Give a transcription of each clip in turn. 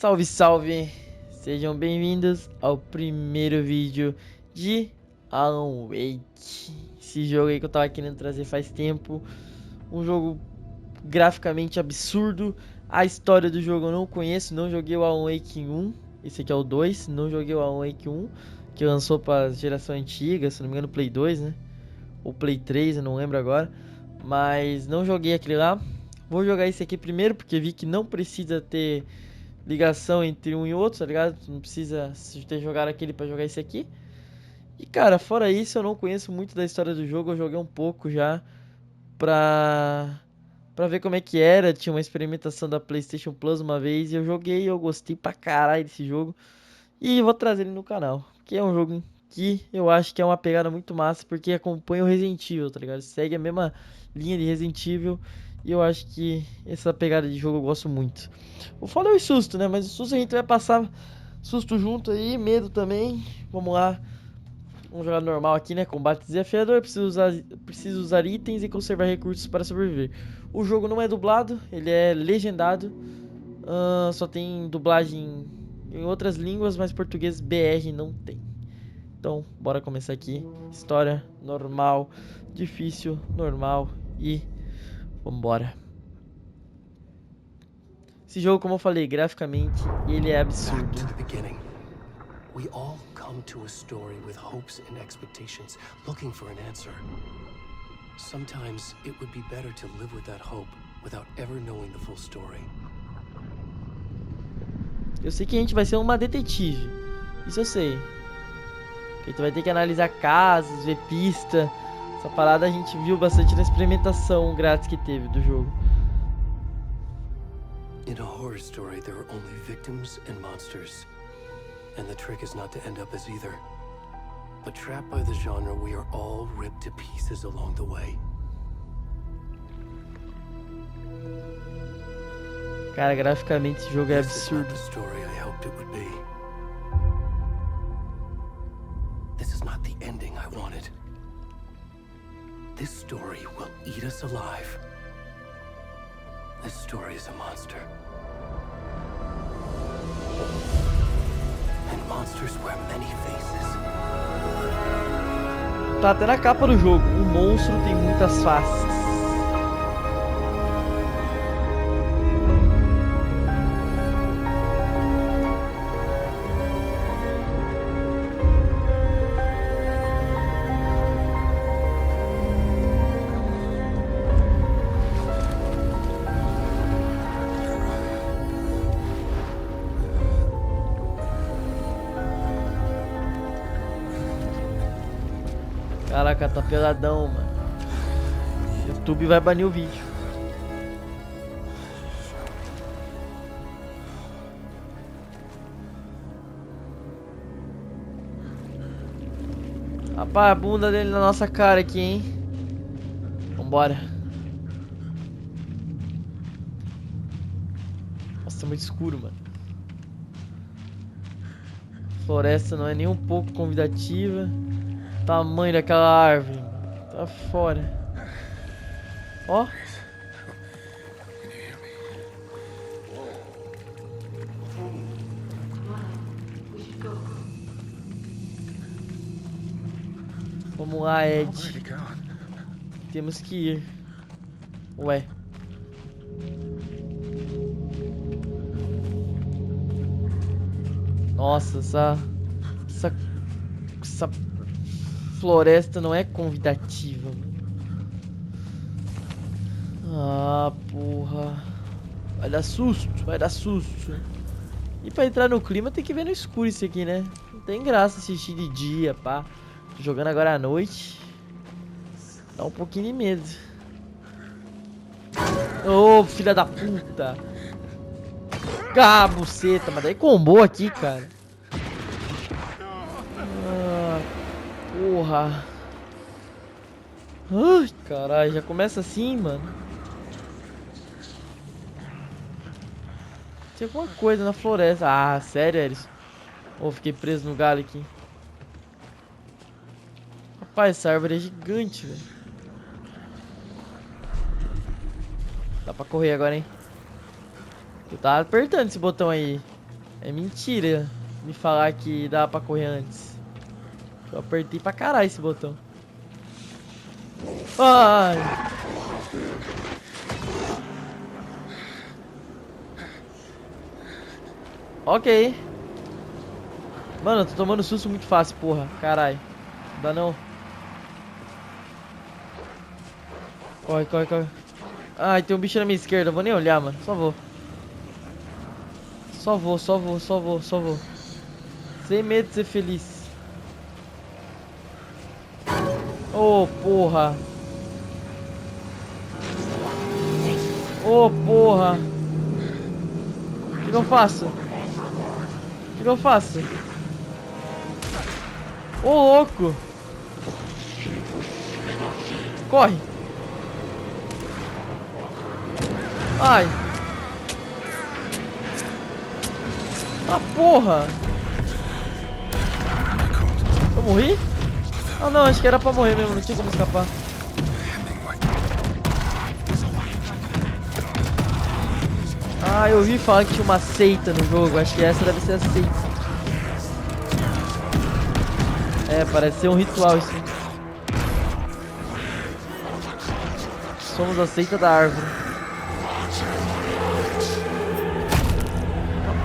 Salve, salve! Sejam bem-vindos ao primeiro vídeo de Alan Wake. Esse jogo aí que eu tava querendo trazer faz tempo. Um jogo graficamente absurdo. A história do jogo eu não conheço, não joguei o Alan Wake 1. Esse aqui é o 2, não joguei o Alan Wake 1, que lançou pra geração antiga, se não me engano Play 2, né? Ou Play 3, eu não lembro agora. Mas não joguei aquele lá. Vou jogar esse aqui primeiro, porque vi que não precisa ter ligação entre um e outro, tá ligado? Não precisa ter jogado aquele pra jogar esse aqui. E cara, fora isso, eu não conheço muito da história do jogo. Eu joguei um pouco já pra ver como é que era. Tinha uma experimentação da PlayStation Plus uma vez e eu joguei e eu gostei pra caralho desse jogo. E vou trazer ele no canal, que é um jogo que eu acho que é uma pegada muito massa, porque acompanha o Resident Evil, tá ligado? Segue a mesma linha de Resident Evil. E eu acho que essa pegada de jogo eu gosto muito. O foda é o susto, né? Mas o susto a gente vai passar susto junto aí, medo também. Vamos lá. Vamos jogar normal aqui, né? Combate desafiador, preciso usar itens e conservar recursos para sobreviver. O jogo não é dublado, ele é legendado. Só tem dublagem em outras línguas, mas português BR não tem. Então, bora começar aqui. História normal, difícil, normal e vambora. Esse jogo, como eu falei, graficamente, ele é absurdo. We all come to a story with hopes and expectations, looking for an answer. Sometimes it would be better to live with that hope without ever knowing the full story. Eu sei que a gente vai ser uma detetive. Isso eu sei. Que a gente vai ter que analisar casos, ver pista. Essa parada a gente viu bastante na experimentação grátis que teve do jogo. In a horror story, there are only victims and monsters. And the trick is not to end up as either. But trapped by the genre, we are all ripped to pieces along the way. Cara, graficamente esse jogo é absurdo. This is not the story I hoped it would be. This is not the ending I wanted. This story will eat us alive. This story is a monster. And monsters wear many faces. Tá até na capa do jogo. O monstro tem muitas faces. Caraca, tá peladão, mano. YouTube vai banir o vídeo. Rapaz, a bunda dele na nossa cara aqui, hein? Vambora. Nossa, tá muito escuro, mano. A floresta não é nem um pouco convidativa. Tamanho daquela árvore. Tá fora. Ó. Vamos lá, Ed. Temos que ir. Ué. Nossa, essa floresta não é convidativa. Ah, porra. Vai dar susto, vai dar susto. E pra entrar no clima tem que ver no escuro isso aqui, né? Não tem graça assistir de dia, pá. Tô jogando agora à noite. Dá um pouquinho de medo. Ô, filha da puta. Ah, buceta. Mas daí combou aqui, cara. Porra. Ai, caralho, já começa assim, mano. Tinha alguma coisa na floresta. Ah, sério, Eris? Oh, fiquei preso no galho aqui. Rapaz, essa árvore é gigante, velho. Dá pra correr agora, hein? Eu tava apertando esse botão aí. É mentira me falar que dá pra correr antes. Eu apertei pra caralho esse botão. Ai! Ok. Mano, eu tô tomando susto muito fácil, porra. Caralho. Não dá não. Corre, corre, corre. Ai, tem um bicho na minha esquerda. Eu vou nem olhar, mano. Só vou. Só vou, só vou, só vou, só vou. Sem medo de ser feliz. Ô, porra. Ô, porra. O que eu faço? O que eu faço? Ô, louco. Corre. Ai. Ah, porra. Eu morri? Ah, não. Acho que era pra morrer mesmo. Não tinha como escapar. Ah, eu ouvi falar que tinha uma seita no jogo. Acho que essa deve ser a seita. É, parece ser um ritual isso. Somos a seita da árvore.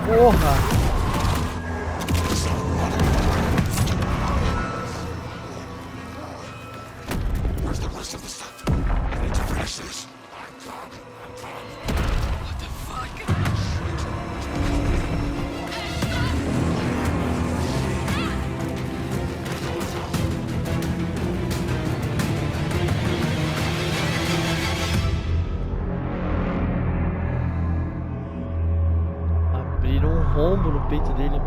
Porra! Abriram um rombo no peito dele.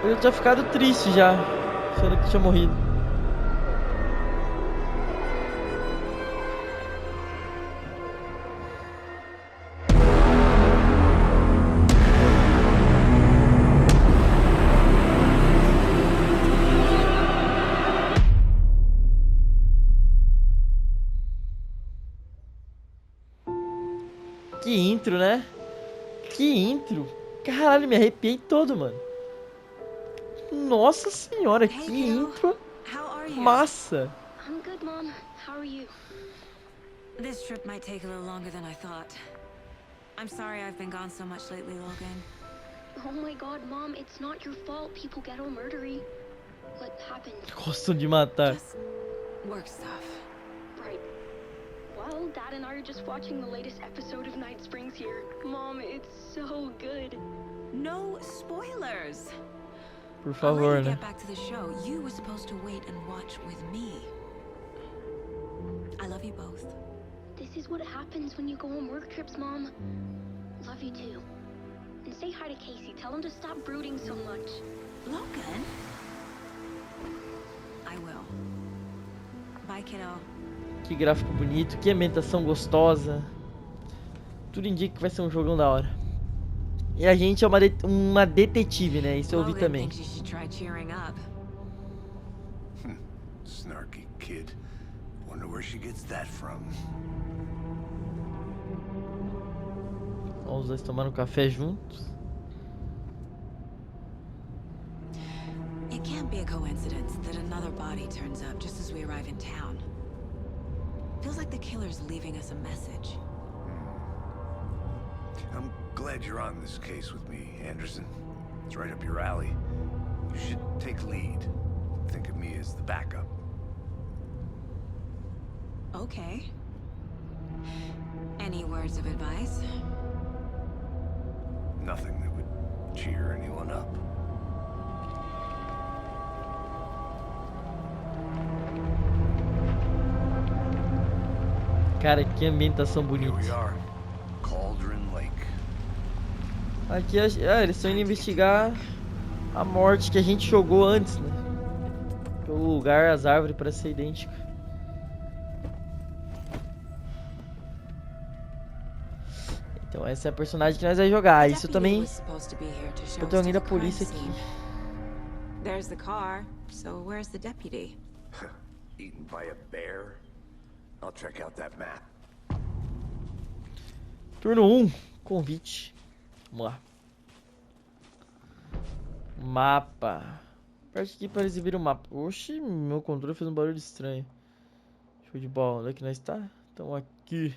Eu tinha ficado triste já, achando que tinha morrido. Que intro, né? Que intro! Caralho, me arrepiei todo, mano. Nossa senhora, Hey, que kiddo. intro How are you? massa! I'm good, Mom. How are you? This trip might take a little longer than I thought. I'm sorry I've been gone so much lately, Logan. Oh my god, Mom, it's not your fault people get all murdery. What happened? Gostam de matar. Just work stuff. Right. Well, Dad and I are just watching the latest episode of Night Springs here. Mom, it's so good. No spoilers. Por I'll let favor, you né? get back to the show. You were supposed to wait and watch with me. I love you both. This is what happens when you go on work trips, Mom. Love you too. And say hi to Casey. Tell him to stop brooding so much. Logan? I will. Bye, kiddo. Que gráfico bonito, que ambientação gostosa. Tudo indica que vai ser um jogão da hora. E a gente é uma detetive, né? Isso eu ouvi Logan também. thinks you should try cheering up. Snarky kid. Wonder where she gets that from. Ó, os dois tomaram café juntos. It can't be a coincidence that another body turns up just as we arrive in town. Feels like the killer's leaving us a message. I'm glad you're on this case with me, Anderson. It's right up your alley. You should take lead. Think of me as the backup. Okay. Any words of advice? Nothing that would cheer anyone up. Cara, que ambientação Here bonita. we are. Cauldron Lake. Aqui eles estão indo investigar a morte que a gente jogou antes, né? O lugar, as árvores parecem ser idênticas. Então essa é a personagem que nós vamos jogar. Isso Deputy também. was supposed to be here to show Eu us tenho alguém to da the crime polícia aqui. scene. There's the car. So where's the deputy? Eaten by a bear? I'll check out that map. Turno 1, convite. Vamos lá. Mapa. Aperte aqui para exibir o mapa. Oxi, meu controle fez um barulho estranho. Show de bola. Onde é que nós está? Estamos aqui.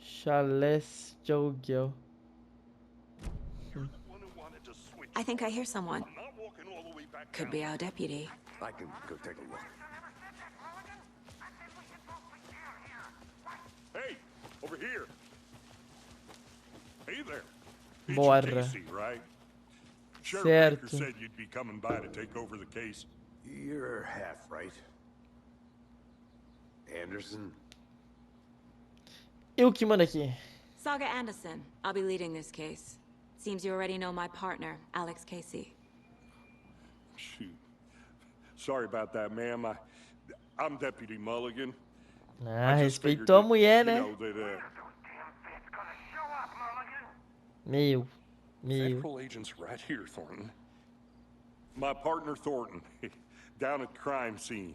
Chalés de aluguel. I think I hear someone. Could be our deputy. I can go take a look. Hey, over here. Hey there. Bora. Casey, right? Sheriff Certo. Baker said you'd be coming by to take over the case. You're half right. Anderson? Eu que mando aqui. Saga Anderson. I'll be leading this case. Seems you already know my partner, Alex Casey. Shoot. Sorry about that, ma'am. I'm Deputy Mulligan. Ah, I just figured respeitou a that, mulher, you né? know, that, Meu. Federal agents right here, Thornton. My partner, Thornton, down at the crime scene.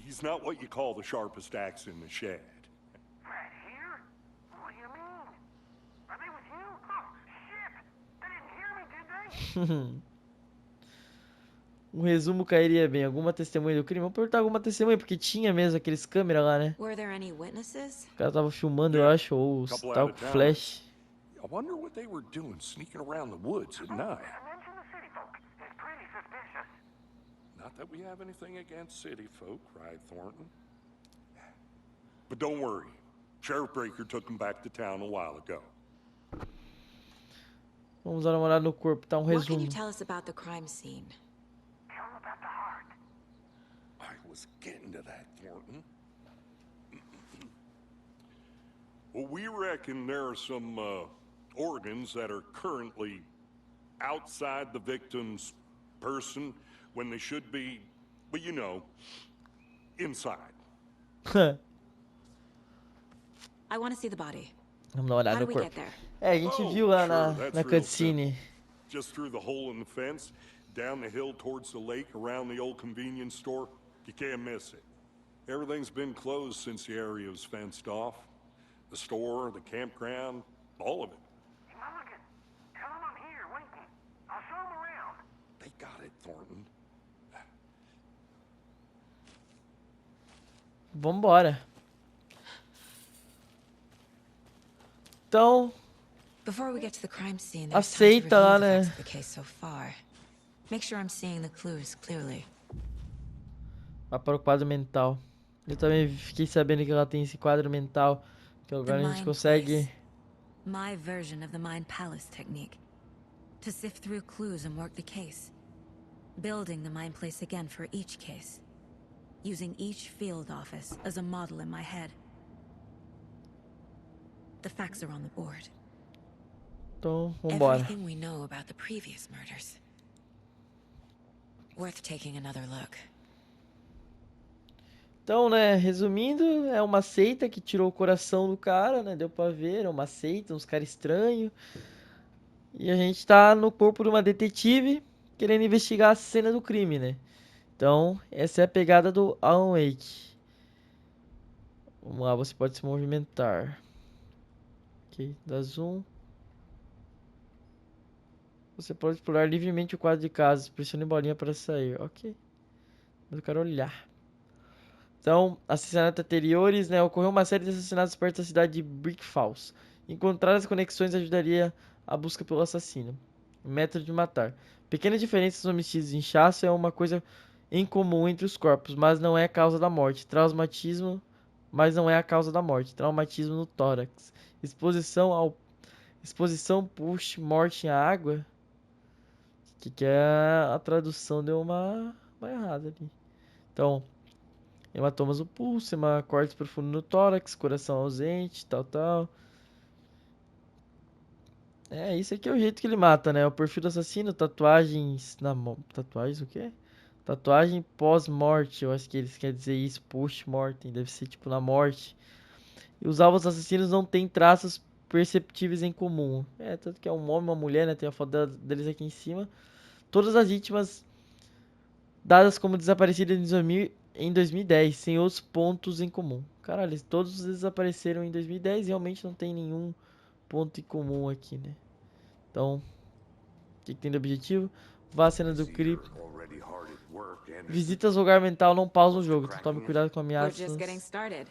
He's not what you call the sharpest axe in the shed. Right here? What do you mean? Are they with you? Oh, shit! They didn't hear me, did they? Um resumo cairia bem. Alguma testemunha do crime? Vamos perguntar alguma testemunha, porque tinha mesmo aqueles câmeras lá, né? Were there any witnesses? O cara tava filmando, eu acho, ou Couple tava out com of flash. I wonder what they were doing sneaking around the woods at night. Mention the city folk. It's pretty suspicious. Not that we have anything against city folk, right, Thornton? But don't worry. Sheriff Baker took them back to town a while ago. Vamos dar uma olhada no corpo, tá? Um What can resumo. you tell us about the crime scene? Tell them about the heart. I was getting to that, Thornton. Well, we reckon there are some organs that are currently outside the victim's person when they should be, but you know, inside. I want to see the body. Vamos dar uma olhada How no do we corpo. get there? É, a gente Oh, viu lá sure, na that's na real cutscene. Just through the hole in the fence, down the hill towards the lake, around the old convenience store. You can't miss it. Everything's been closed since the area was fenced off. The store, the campground, all of it. Hey, Mulligan, tell them I'm here waiting. I'll show them around. They got it, Thornton. Vambora. Então, Before we get to the crime scene, there's time to aceita lá, review the né? facts of the case so far. Make sure I'm seeing the clues clearly. Vai para o quadro mental. Eu também fiquei sabendo que ela tem esse quadro mental, que agora a gente Mind consegue. Place. My version of the Mind Palace technique. To sift through clues and work the case. Building the Mind Place again for each case. Using each field office as a model in my head. The facts are on the board. Então, vambora. Everything we know about the previous murders. Worth taking another look. Então, né, resumindo, é uma seita que tirou o coração do cara, né? Deu pra ver, é uma seita, uns caras estranhos. E a gente tá no corpo de uma detetive querendo investigar a cena do crime, né? Então, essa é a pegada do Alan Wake. Vamos lá, você pode se movimentar. Ok, dá zoom. Você pode explorar livremente o quadro de casa, pressione bolinha para sair. Ok. Mas eu quero olhar. Então, assassinatos anteriores, né? Ocorreu uma série de assassinatos perto da cidade de Brick Falls. Encontrar as conexões ajudaria a busca pelo assassino. Método de matar. Pequenas diferenças nos homicídios. Inchaço é uma coisa em comum entre os corpos, mas não é a causa da morte. Traumatismo, mas não é a causa da morte. Traumatismo no tórax. Exposição push morte em água. Que é a tradução deu uma errada ali. Então, hematomas no pulso, cortes profundo no tórax, coração ausente, tal. É, isso aqui é o jeito que ele mata, né? O perfil do assassino, tatuagens na mão. Tatuagens o quê? Tatuagem pós-morte, eu acho que eles querem dizer isso, post-mortem, deve ser tipo na morte. E os alvos assassinos não têm traços perceptíveis em comum. É, tanto que é um homem e uma mulher, né? Tem a foto deles aqui em cima. Todas as vítimas dadas como desaparecidas em 2010, sem outros pontos em comum. Caralho, todos eles desapareceram em 2010 e realmente não tem nenhum ponto em comum aqui, né? Então, o que tem de objetivo? Vá à cena do See, crime. you're already hard at work, Anderson. Visitas ao lugar mental não pausam o jogo, então tome Cracking it? cuidado com We're just getting ameaças started.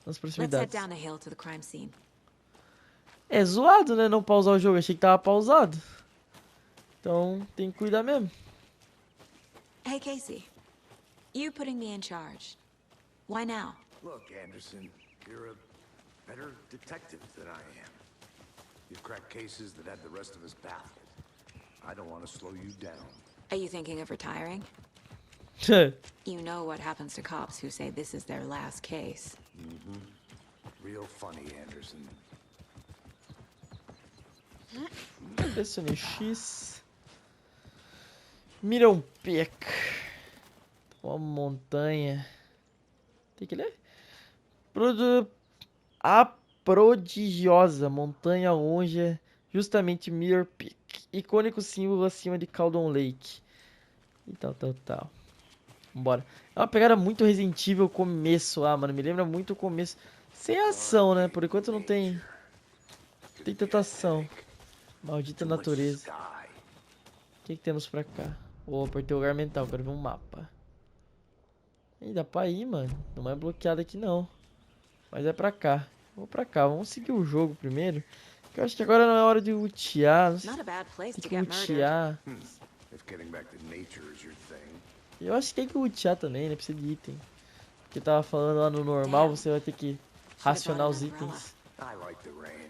nas Let's head proximidades. down the hill to the crime scene. É zoado, né? Não pausar o jogo, achei que tava pausado. Então, tem que cuidar mesmo. Hey, Casey. You putting me in charge. Why now? Look, Anderson, you're a better detective than I am. You've cracked cases that had the rest of us baffled. I don't want to slow you down. Are you thinking of retiring? You know what happens to cops who say this is their last case. Real funny, Anderson. Pressione X. Mira um Peak. Uma montanha. Tem que ler? A prodigiosa montanha longe, justamente Mirror Peak. Icônico símbolo acima de Caldon Lake. E tal. Vambora. É uma pegada muito Resident Evil o começo lá, mano. Me lembra muito o começo. Sem ação, né? Por enquanto não tem tanta ação. Maldita Too much natureza. sky. O que temos pra cá? Oh, apertei o lugar mental, quero ver um mapa. Ih, dá pra ir, mano. Não é bloqueado aqui não. Mas é pra cá. Vou pra cá, vamos seguir o jogo primeiro. Que eu acho que agora não é hora de lutear. Não sei Not a bad place se to tem que get murdered. lutear. If getting back to nature is your thing. Eu acho que tem que lutear também, né? Precisa de item. Porque tava falando lá no normal, você vai ter que racionar os itens. I like the rain.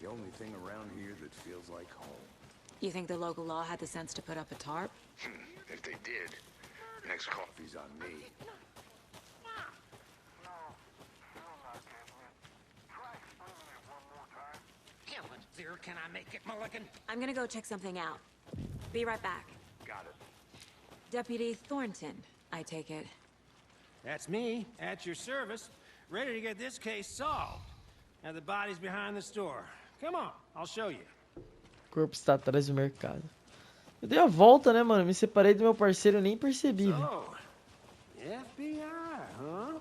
The only thing around here that feels like home. You think the local law had the sense to put up a tarp? If they did, next coffee's on me. Helen, there, can I make it, Mulligan? I'm gonna go check something out. Be right back. Got it. Deputy Thornton, I take it. That's me, at your service, ready to get this case solved. Now the body's behind the store. Come on, I'll show you. O corpo está atrás do mercado. Eu dei a volta, né, mano? Me separei do meu parceiro e nem percebi, velho. So, FBI, huh?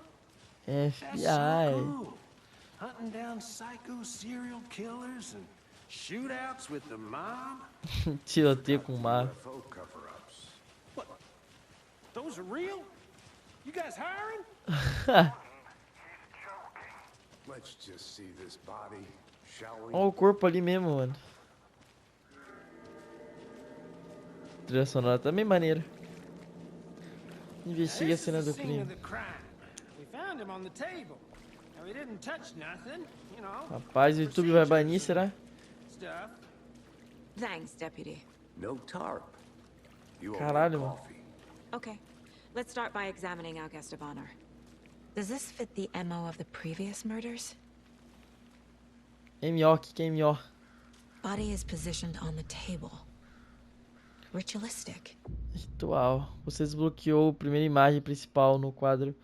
That's so FBI. cool. Hunting down psycho serial killers and shootouts with the mob. Tiroteio com mar. UFO cover-ups. What? Those are real? You guys hiring? Let's just see this body, shall we? Olha o corpo ali mesmo, mano. Trilha sonora também maneira. Investiga a This is cena the do scene crime. of the crime. We found him on the table. Now he didn't touch nothing, you know. Rapaz, o YouTube vai banir, será? Stuff. Thanks, Deputy. No tarp. You owe me Caralho, mano. coffee. Okay, let's start by examining our guest of honor. Does this fit the MO of the previous murders? MO, o que é MO? Body is positioned on the table. Ritualistic. Ritual. Você desbloqueou a primeira imagem principal no quadro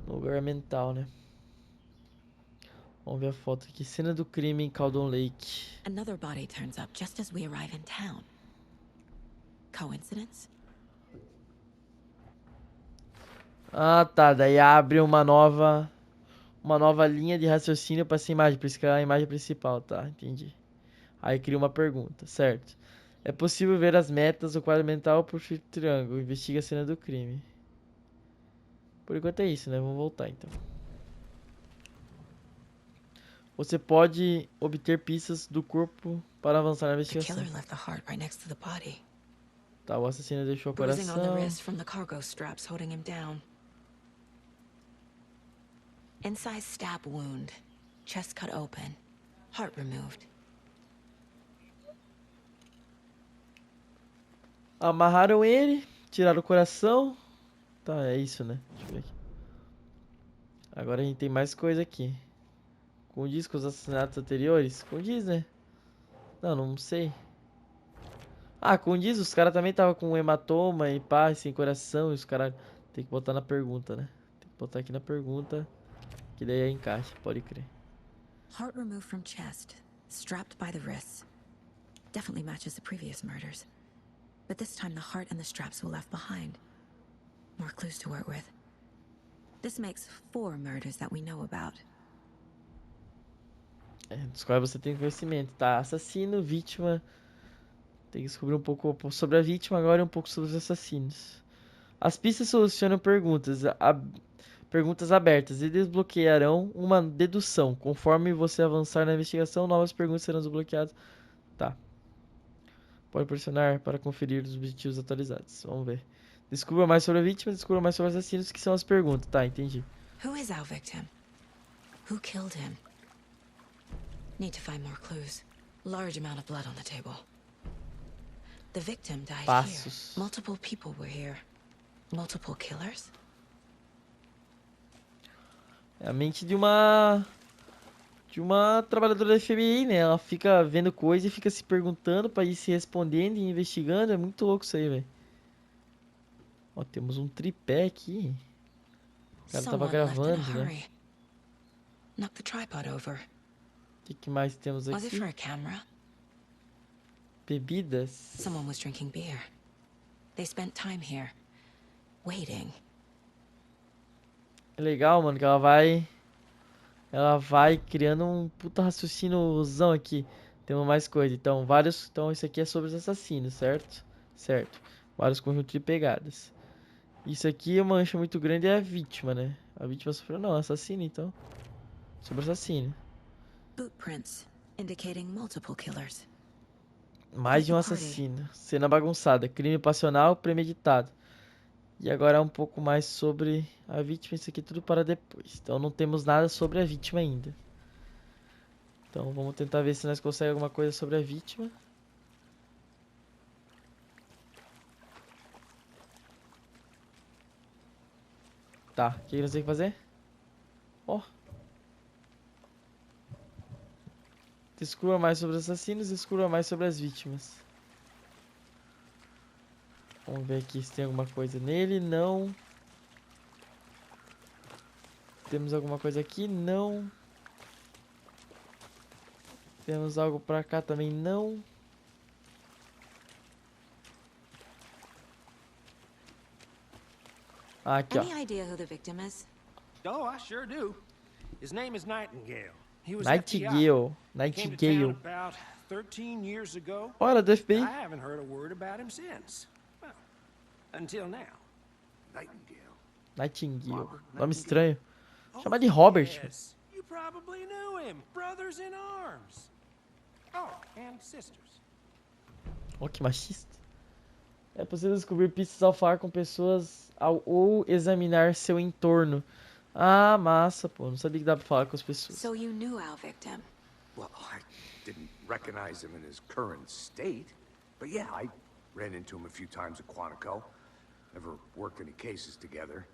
no lugar mental, né? Vamos ver a foto aqui. Cena do crime em Caldon Lake. Another body turns up just as we arrive in town. Coincidence? Ah, tá. Daí abre uma nova linha de raciocínio para essa imagem. Por isso que é a imagem principal, tá? Entendi. Aí cria uma pergunta, certo? É possível ver as metas do quadro mental por triângulo. Investiga a cena do crime. Por enquanto é isso, né? Vamos voltar então. Você pode obter pistas do corpo para avançar na The investigação. killer left the heart right next to the body. Tá, o assassino deixou o Bruising on the coração. wrist from the cargo straps holding him down. Incise stab wound. Chest cut open. Heart removed. Amarraram ele, tiraram o coração. Tá, é isso, né? Deixa eu ver aqui. Agora a gente tem mais coisa aqui. Condiz com os assassinatos anteriores? Condiz, né? Não sei. Ah, condiz, os caras também estavam com hematoma e pá, sem coração. E os caras tem que botar na pergunta, né? Tem que botar aqui na pergunta. Que daí aí encaixa, pode crer. Heart removed from chest. Strapped by the wrists. Definitely matches the previous murders. But this time the heart and the straps were left behind. More clues to work with. This makes 4 murders that we know about. Dos quais você tem conhecimento, tá? Assassino, vítima. Tem que descobrir um pouco sobre a vítima agora e um pouco sobre os assassinos. As pistas solucionam perguntas abertas e desbloquearão uma dedução. Conforme você avançar na investigação, novas perguntas serão desbloqueadas. Tá. Pode pressionar para conferir os objetivos atualizados. Vamos ver. Descubra mais sobre a vítima, descubra mais sobre os assassinos, que são as perguntas. Tá, entendi. Who is our victim? Who killed him? Need to find more clues. Large amount of blood on the table. The victim died Passos. here. Multiple people were here. Multiple killers? É a mente de uma trabalhadora da FBI, né? Ela fica vendo coisa e fica se perguntando pra ir se respondendo e investigando. É muito louco isso aí, velho. Ó, temos um tripé aqui. O cara tava Someone left in a gravando, né? hurry. Knock the tripod over. O que mais temos Was it for aqui? a camera? Bebidas. Someone was drinking beer. They spent time here, waiting. É legal, mano, que ela vai criando um puta raciocíniozão aqui. Temos mais coisa. Então, então isso aqui é sobre os assassinos, certo? Certo. Vários conjuntos de pegadas. Isso aqui, uma mancha muito grande é a vítima, né? A vítima sofreu não, assassino, então. Sobre assassino. Boot prints, indicating multiple killers. Mais de um assassino. Cena bagunçada. Crime passional premeditado. E agora um pouco mais sobre a vítima. Isso aqui tudo para depois. Então não temos nada sobre a vítima ainda. Então vamos tentar ver se nós conseguimos alguma coisa sobre a vítima. Tá, o que nós temos que fazer? Ó. Descubra mais sobre os assassinos, descubra mais sobre as vítimas. Vamos ver aqui se tem alguma coisa nele. Não. Temos alguma coisa aqui? Não. Temos algo pra cá também? Não. Ah, aqui, ó. Any idea who the victim is? Oh, I sure do. His name is Nightingale. He was FBI. Nightingale. Came to town Nightingale. about 13 years ago. Olha, do FBI. I haven't heard a word about him since. Well, until now. Nightingale. Nightingale. Robert Nome Nightingale. estranho. Chama de Robert. Yes, you probably knew him. Brothers in arms. Oh, and sisters. Ó, que machista. É possível descobrir pistas ao falar com pessoas ou examinar seu entorno. Ah, massa, pô. Não sabia que dá pra falar com as pessoas. So you knew our victim. Well, I didn't recognize him in his current state. But yeah, I ran into him a few times at Quantico. Never worked any cases together.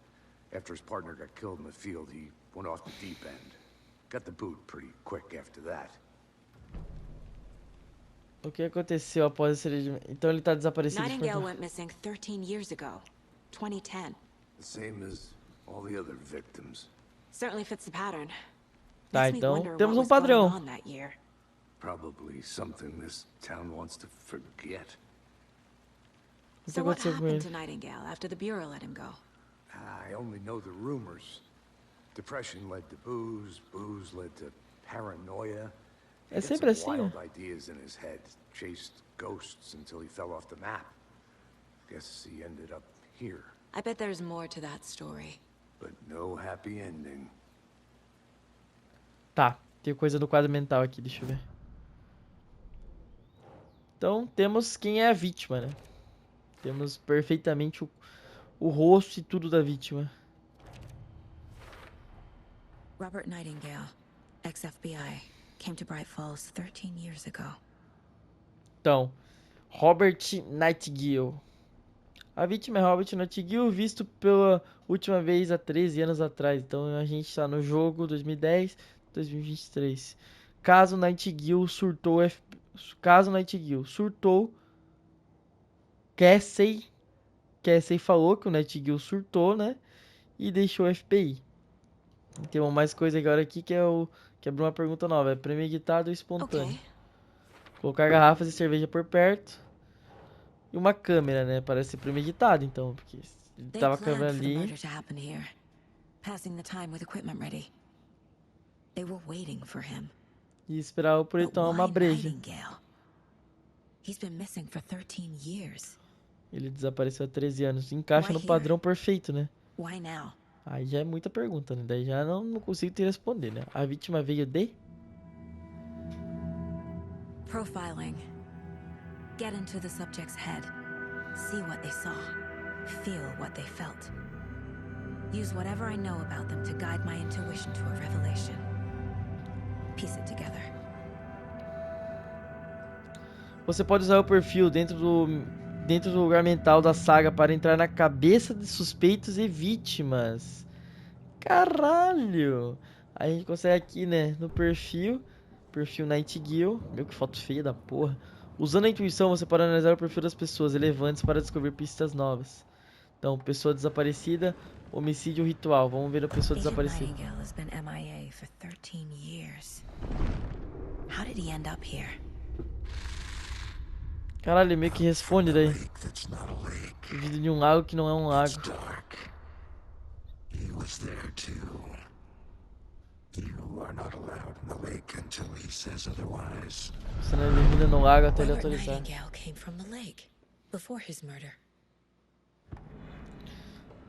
After his partner got killed in the field, he went off the deep end. Got the boot pretty quick after that. O que aconteceu após esse regime? Então ele tá desaparecido de Nightingale Porto- went missing 13 years ago. 2010. The same as all the other victims. Certainly fits the pattern. Tá, Makes me então wonder temos what um was going padrão. on that year. Probably something this town wants to forget. O que So what aconteceu com happened ele? to Nightingale after the Bureau let him go? I only know the rumors. Depression led to booze, booze led to paranoia. He É got sempre some assim, né? wild ideas in his head, chased ghosts until he fell off the map. Guess he ended up here, I bet there's more to that story. but no happy ending. Tá, tem coisa no quadro mental aqui, deixa eu ver. Então temos quem é a vítima, né? Temos perfeitamente o rosto e tudo da vítima. Robert Nightingale, ex-FBI, came to Bright Falls 13 years ago. Então, Robert Nightingale. A vítima é Robert Nightingale, visto pela última vez há 13 anos atrás. Então a gente está no jogo 2010, 2023. Caso Nightingale surtou, Casey falou que o Nightingale surtou, né? E deixou o FBI. Tem uma mais coisa agora aqui que abriu uma pergunta nova. É premeditado ou espontâneo? Okay. Colocar garrafas de cerveja por perto. E uma câmera, né? Parece ser premeditado, então. Porque ele They tava a câmera planned for the ali murder to happen here, passing the time with equipment ready. They were waiting for him. e esperava por ele But tomar uma why breja. Nightingale? He's been missing for 13 years. Ele desapareceu há 13 anos. Encaixa Why no here? padrão perfeito, né? Why now? Aí já é muita pergunta, né? Daí já não consigo te responder, né? A vítima veio de... Profiling. Get into the subject's head. See what they saw. Feel what they felt. Use whatever I know about them to guide my intuition to a revelation. Piece it together. Você pode usar o perfil dentro do lugar mental da saga para entrar na cabeça de suspeitos e vítimas. Caralho! Aí a gente consegue aqui, né, no perfil Nightingale. Meu, que foto feia da porra. Usando a intuição, você pode analisar o perfil das pessoas relevantes para descobrir pistas novas. Então, pessoa desaparecida, homicídio ritual. Vamos ver a pessoa Agent desaparecida. Nightingale has been MIA for 13 years. How did he end up here? Caralho, ele meio que responde daí. Lake that's not a lake. Vídeo de um lago que não é um lago. It's dark. He was there too. You are not allowed in the lake until he says otherwise. Você não elimina no lago até ele Robert autorizar. Nightingale came from the lake before his murder.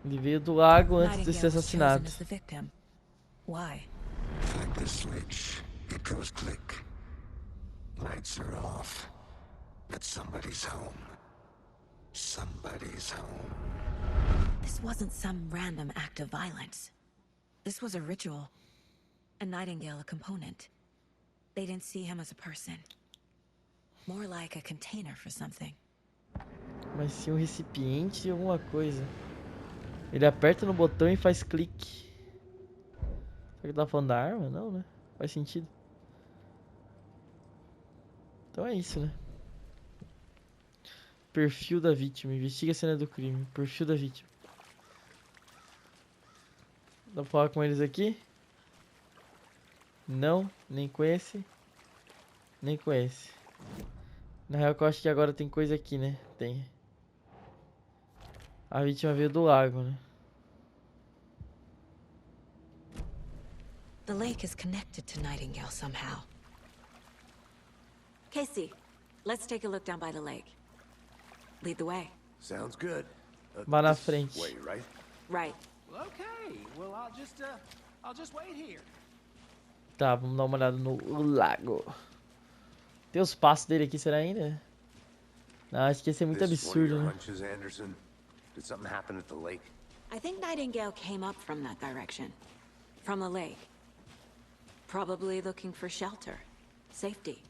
Ele veio do lago antes de Nightingale ser was chosen assassinado. as the victim. Why? Like the switch, it goes click. Lights are off. But somebody's home. Somebody's home. This wasn't some random act of violence. This was a ritual. And Nightingale a component. They didn't see him as a person. More like a container for something. Mas sim um recipiente de alguma coisa. Ele aperta no botão e faz clique. Será que ele tá falando da arma? Não, né? Faz sentido. Então é isso, né? Perfil da vítima. Investiga a cena do crime. Perfil da vítima. Dá pra falar com eles aqui? Não, nem conhece. Nem conhece. Na real, eu acho que agora tem coisa aqui, né? Tem. A vítima veio do lago, né? The lake is connected to Nightingale somehow. Casey, let's take a look down by the lake. Lead the way. Sounds good. Vá na This frente. way, right? Right. Well, okay. Well, I'll just wait here. Tá, vamos dar uma olhada no lago. Tem os passos dele aqui, será ainda? Não, acho que ia ser muito This one of absurdo, your né? hunches, Anderson? Did something happen at the lake? I think Nightingale came up from that direction. From the lake. Probably looking for shelter. Safety.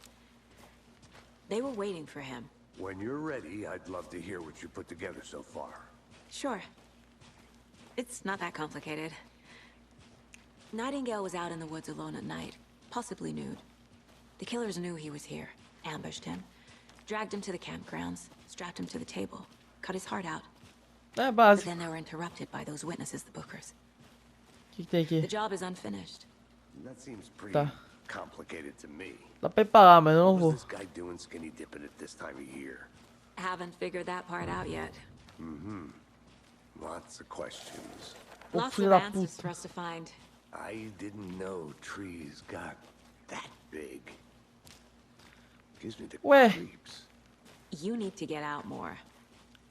They were waiting for him. When you're ready, I'd love to hear what you put together so far. Sure. It's not that complicated. Nightingale was out in the woods alone at night, possibly nude. The killers knew he was here, ambushed him, dragged him to the campgrounds, strapped him to the table, cut his heart out. É But básico. then they were interrupted by those witnesses, the Bookers. O que tem aqui? The job is unfinished. That seems pretty Tá. complicated to me. Dá pra ir pra lá, mas eu não What vou. was this guy doing skinny dipping at this time of year? Haven't figured that part out yet. Lots of questions. Ô, Lots filho of da answers puta. for us to find. I didn't know trees got that big. Gives me the Ué. creeps. You need to get out more.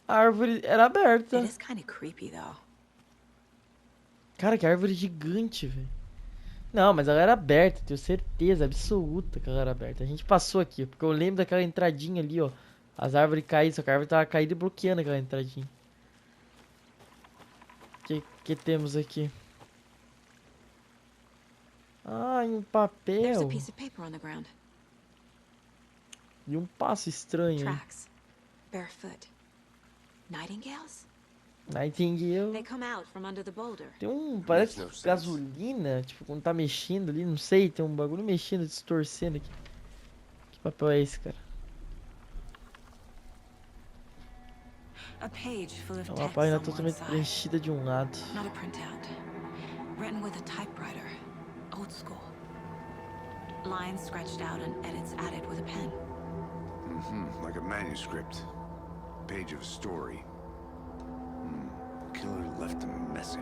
A árvore era aberta. It is kind of creepy, though. Cara, que árvore gigante, velho. Não, mas ela era aberta, tenho certeza absoluta que ela era aberta. A gente passou aqui, porque eu lembro daquela entradinha ali, ó. As árvores caíram, só que a árvore tava caída e bloqueando aquela entradinha. Que temos aqui? Ah, e um There's a papel. piece of paper on the ground. E um passo estranho. Tracks. Barefoot. Nightingales? Nightingale. They come out from under the boulder. Tem parece no sense. gasolina, tipo, quando tá mexendo ali, não sei, tem um bagulho mexendo, distorcendo aqui. Que papel é esse, cara? A page full of É uma text página on one totalmente side. preenchida de um lado. Not a printout. Written with a typewriter. Old school. Lines scratched out and edits added with a pen. Like a manuscript. page of a story. Killer left a message.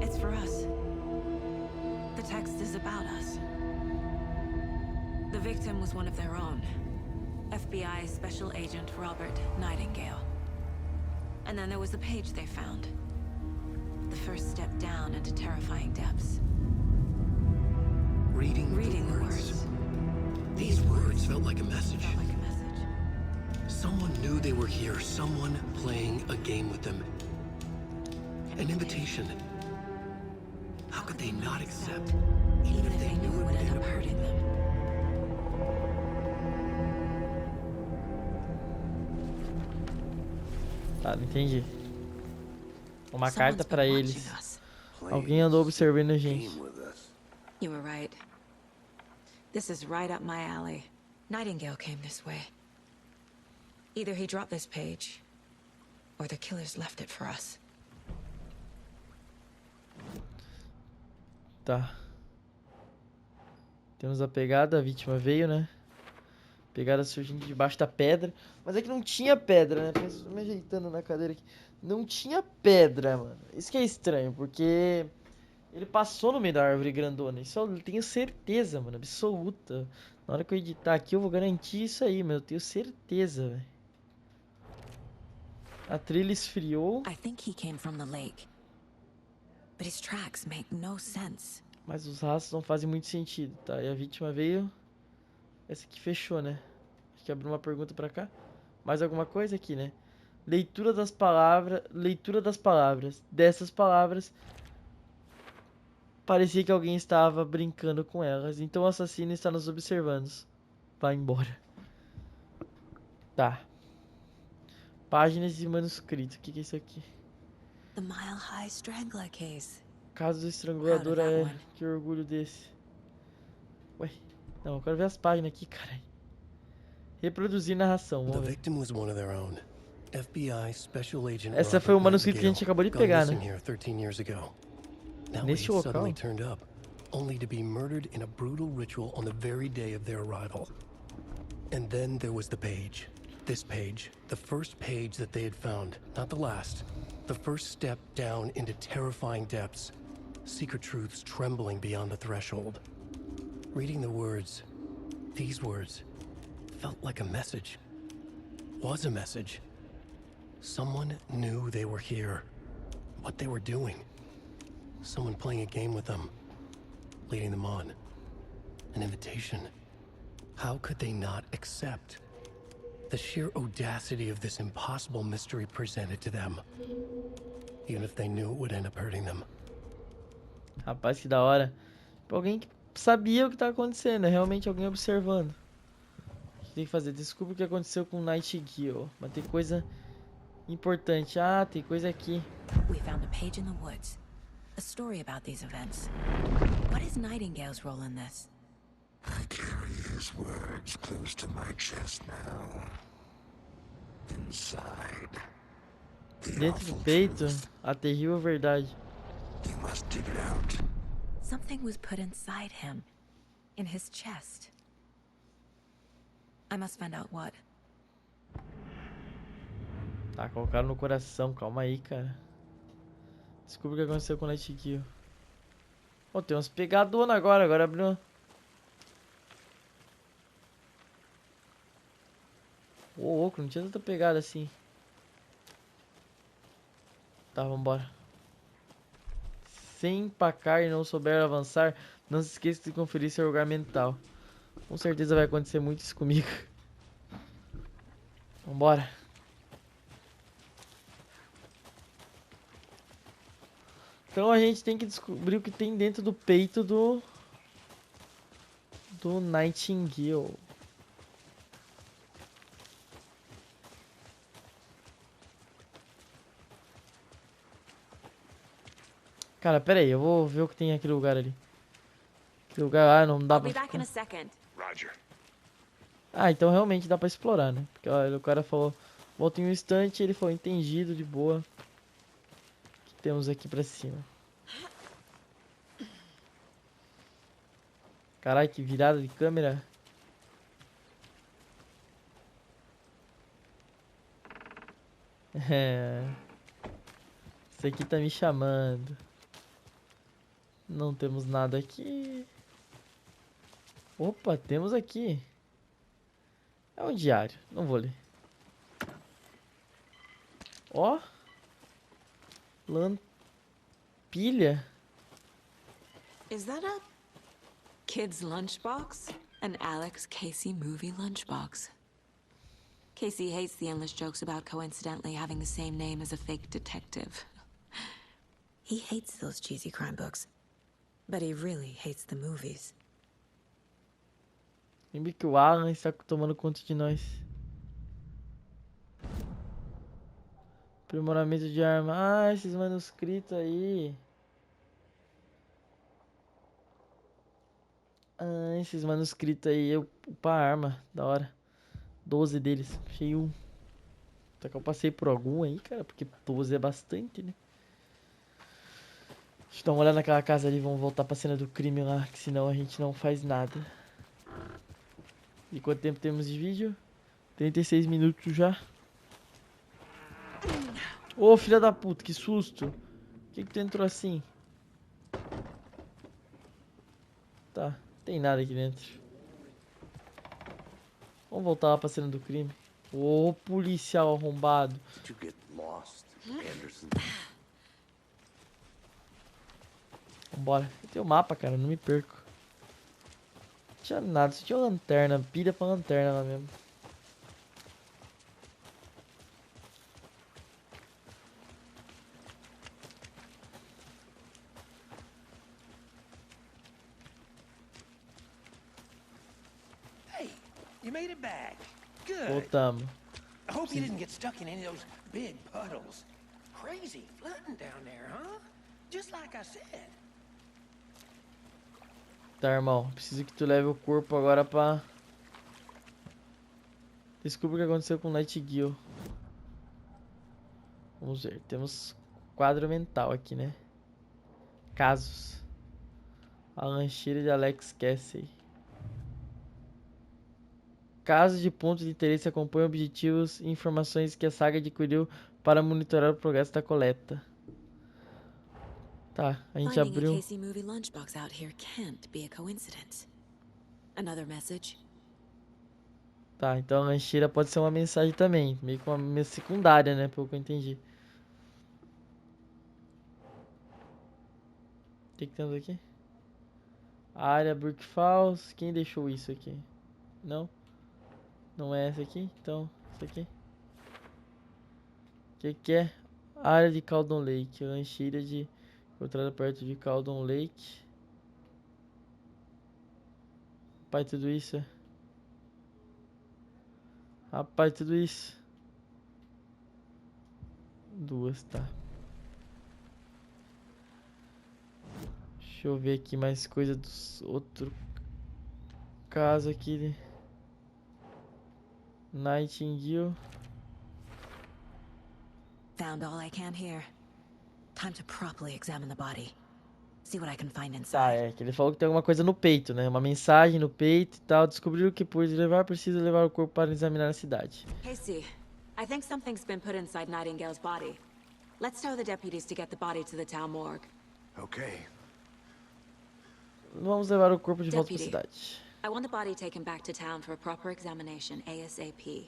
It's for us. The text is about us. The victim was one of their own. FBI Special Agent Robert Nightingale. And then there was the page they found. The first step down into terrifying depths. Reading Reading the words. These words felt like a message. Felt like a message. Someone knew they were here. Someone playing a game with them. An invitation. How could they not accept? Even if they knew it would end up hurting them. Tá, não entendi. Uma Someone's carta been pra watching eles. us. Alguém andou observando a gente. Game with us. You were right. This is right up my alley. Nightingale came this way. Either he dropped this page, or the killers left it for us. Tá. Temos a pegada, a vítima veio, né? Pegada surgindo debaixo da pedra. Mas é que não tinha pedra, né? Tô me ajeitando na cadeira aqui. Não tinha pedra, mano. Isso que é estranho, porque ele passou no meio da árvore grandona. Isso eu tenho certeza, mano. Absoluta. Na hora que eu editar aqui, eu vou garantir isso aí, mas eu tenho certeza, velho. A trilha esfriou. I think he came from the lake. But his tracks make no sense. Mas os rastros não fazem muito sentido, tá? E a vítima veio. Essa aqui fechou, né? Acho que abriu uma pergunta pra cá. Mais alguma coisa aqui, né? Leitura das palavras. Leitura das palavras. Dessas palavras. Parecia que alguém estava brincando com elas. Então o assassino está nos observando. Vai embora. Tá. Páginas de manuscrito. O que é isso aqui? The Mile High Strangler case. Caso do estrangulador Proud of that é. one. Que orgulho desse. Ué. Não, eu quero ver as páginas aqui, caralho. Reproduzir narração. The Vamos ver. victim was one of their own. FBI Special Agent Essa foi o Robert manuscrito que a gente acabou de Nightingale pegar, gone né? missing here 13 years ago. Now Neste he local. suddenly turned up, only to be murdered in a brutal ritual on the very day of their arrival. And then there was the page. This page, the first page that they had found, not the last. The first step down into terrifying depths. Secret truths trembling beyond the threshold. Reading the words, these words, felt like a message. Was a message. Someone knew they were here. What they were doing. Someone playing a game with them. Leading them on. An invitation. How could they not accept? The sheer audacity of this impossible mystery presented to them. Even if they knew it would end up hurting them. Rapaz, que da hora. Tipo, alguém que sabia o que tá acontecendo, é realmente alguém observando. O que tem que fazer? Descubra o que aconteceu com o Nightingale. Mas tem coisa importante. Ah, tem coisa aqui. We found a page in the woods. A story about these events. What is Nightingale's role in this? I carry his words close to my chest now. Inside. The Dentro do awful peito, truth. a terrível verdade. You must dig it out. Something was put inside him. In his chest. I must find out what. Tá, colocaram no coração. Calma aí, cara. Descubra o que aconteceu com o Nightingale. Ó, tem umas pegadonas agora. Agora abriu uma... Ô, louco, não tinha tanta pegada assim. Tá, vambora. Se empacar e não souber avançar, não se esqueça de conferir seu lugar mental. Com certeza vai acontecer muito isso comigo. Vambora. Então a gente tem que descobrir o que tem dentro do peito do Nightingale. Cara, pera aí, eu vou ver o que tem naquele lugar ali. Aquele lugar, não dá I'll pra be back in ficar... a second. Roger. Ah, então realmente dá pra explorar, né? Porque ó, o cara falou, volta em um instante, ele falou, entendido, de boa. O que temos aqui pra cima? Caralho, que virada de câmera. É. Isso aqui tá me chamando. Não temos nada aqui. Opa, temos aqui. É um diário. Não vou ler. Ó. Pilha. Is that a kid's lunchbox? An Alex Casey movie lunchbox. Casey hates the endless jokes about coincidentally having the same name as a fake detective. He hates those cheesy crime books. But he really hates the movies. Lembre que o Allan está tomando conta de nós. Aprimoramento de arma. Ah, esses manuscritos aí. Ah, esses manuscritos aí. Eu upa arma. Da hora. 12 deles. Achei um. Só que eu passei por algum aí, cara. Porque 12 é bastante, né? Deixa eu dar uma olhada naquela casa ali. Vamos voltar pra cena do crime lá. Que senão a gente não faz nada. E quanto tempo temos de vídeo? 36 minutos já. Ô, filha da puta, que susto. Por que tu entrou assim? Tá, tem nada aqui dentro. Vamos voltar lá pra cena do crime. Ô, policial arrombado. Did you get lost, Anderson? Vambora. Eu tenho o mapa, cara, não me perco. Não tinha nada, só tinha lanterna. Pilha pra lanterna lá mesmo. Hey, you made it back. Good. Voltamos. I hope you didn't get stuck in any of those big puddles. Crazy flooding down there, huh? Just like I said. Tá, irmão. Preciso que tu leve o corpo agora pra... Descubra o que aconteceu com o Nightingale. Vamos ver. Temos quadro mental aqui, né? Casos. A lancheira de Alex Casey. Casos de pontos de interesse acompanham objetivos e informações que a saga adquiriu para monitorar o progresso da coleta. Tá, a gente Finding a abriu. Casey movie lunchbox out here can't be a coincidence. Another message? Tá, então a lancheira pode ser uma mensagem também. Meio que uma secundária, né? Pelo que eu entendi. O que temos aqui? Área Brook Falls. Quem deixou isso aqui? Não? Não é essa aqui? Então, essa aqui. O que é? Área de Caldon Lake. Lancheira de... encontrada perto de Caldon Lake. Pai, tudo isso é... Rapaz, tudo isso. Duas, tá. Deixa eu ver aqui mais coisa dos outro caso aqui de Nightingale. Found all I can here. Time to properly examine the body. See what I can find Tá, inside. é que ele falou que tem alguma coisa no peito, né? Uma mensagem no peito e tal. Descobriu que por levar, precisa levar o corpo para examinar a cidade. Casey, I think something's been put inside Nightingale's body. Let's tell the deputies to get the body to the town morgue. Okay. Vamos levar o corpo de volta para a Deputy, cidade. I want the body taken back to town for a proper examination ASAP.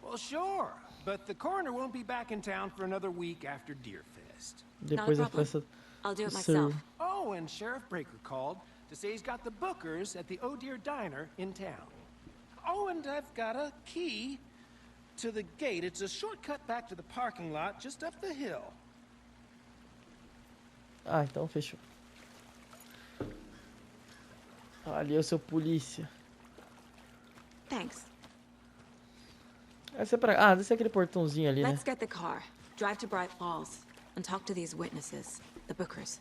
Well, sure. But the coroner won't be back in town for another week after Deerfest. Depois da problem. festa I'll do it do myself. Sir. Oh, and Sheriff Breaker called to say he's got the bookers at the Oh Dear Diner in town. Oh, and I've got a key to the gate. It's a shortcut back to the parking lot just up the hill. Ah, então fechou. Ali é o seu polícia. Thanks. Essa é pra... Ah, deve ser aquele portãozinho ali, né? Let's get the car, drive to Bright Falls, and talk to these witnesses, the bookers.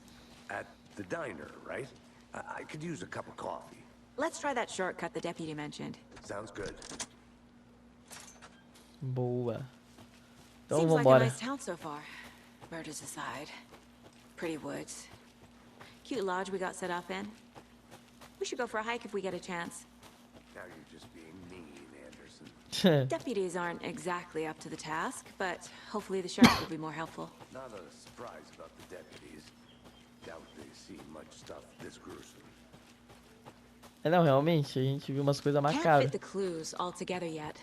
At the diner, right? I could use a cup of coffee. Let's try that shortcut the deputy mentioned. Sounds good. Boa. Então Seems like a vambora. nice town so far. Murders aside. Pretty woods. Cute lodge we got set up in. We should go for a hike if we get a chance. Now you're just being mean, Anderson. Deputies aren't exactly up to the task, but hopefully the sheriff will be more helpful. Not a surprise about the deputies. Doubt they see much stuff this gruesome. É, não, realmente, a gente viu umas coisas Can't macabras. fit the clues all together yet.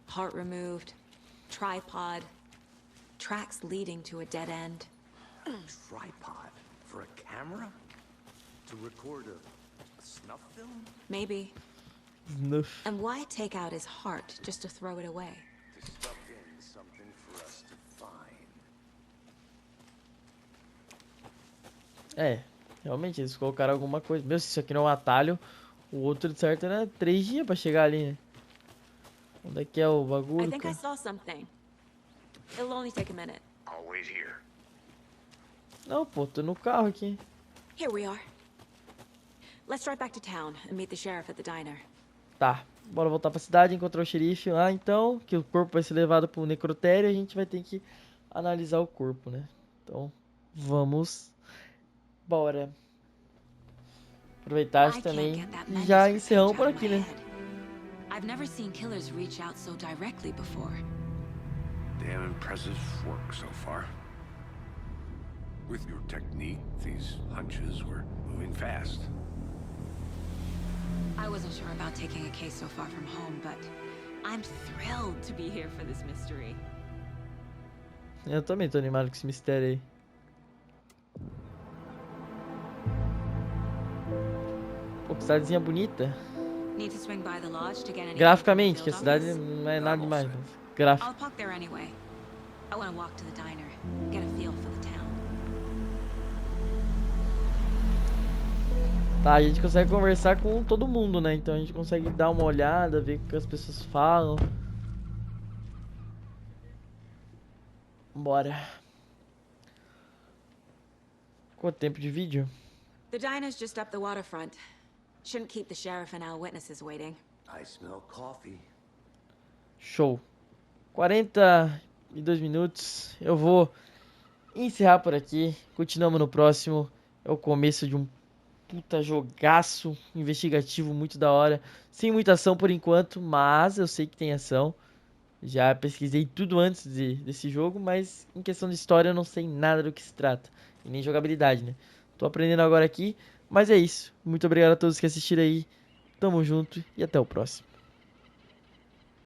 Heart removed, tripod, tracks leading to a dead end. Tripod for a camera? To record a snuff film? Maybe. Snuff. And why take out his heart just to throw it away? To stuff in something for us to find. É, realmente, eles colocaram alguma coisa. Meu, se isso aqui não é um atalho, o outro de certo era 3 dias pra chegar ali, né? Onde é que é o I bagulho, think I cara? saw something. It'll only take a minute. I'll wait here. Não, pô, tô no carro aqui. Here we are. Let's drive back to town and meet the sheriff at the diner. Tá, bora voltar pra cidade, encontrar o xerife lá, então, que o corpo vai ser levado pro necrotério e a gente vai ter que analisar o corpo, né? Então, vamos. Bora. Aproveitar I can't também get that e já manuscript encerramos page por out of aqui, my né? head. I've never seen killers reach out so directly before. Damn impressive work so far. With your technique, these hunches were moving fast. I wasn't sure about taking a case so far from home, but I'm thrilled to be here for this mystery. Eu também tô animado com esse mistério aí. Pô, que cidadezinha bonita. Need to swing by the lodge to get any Graficamente, que a field cidade office? não é nada Tá bom, demais. certo. Mas gráfico. I'll park there anyway. I want to walk to the diner, get a feel for the town. Tá, a gente consegue conversar com todo mundo, né? Então a gente consegue dar uma olhada, ver o que as pessoas falam. Bora. Quanto tempo de vídeo? The diner's just up the waterfront. Shouldn't keep the sheriff and our witnesses waiting. I smell coffee. Show. 42 minutos. Eu vou encerrar por aqui. Continuamos no próximo. É o começo de um puta jogaço investigativo muito da hora. Sem muita ação por enquanto, mas eu sei que tem ação. Já pesquisei tudo antes desse jogo, mas em questão de história eu não sei nada do que se trata. E nem jogabilidade, né? Tô aprendendo agora aqui, mas é isso. Muito obrigado a todos que assistiram aí. Tamo junto e até o próximo.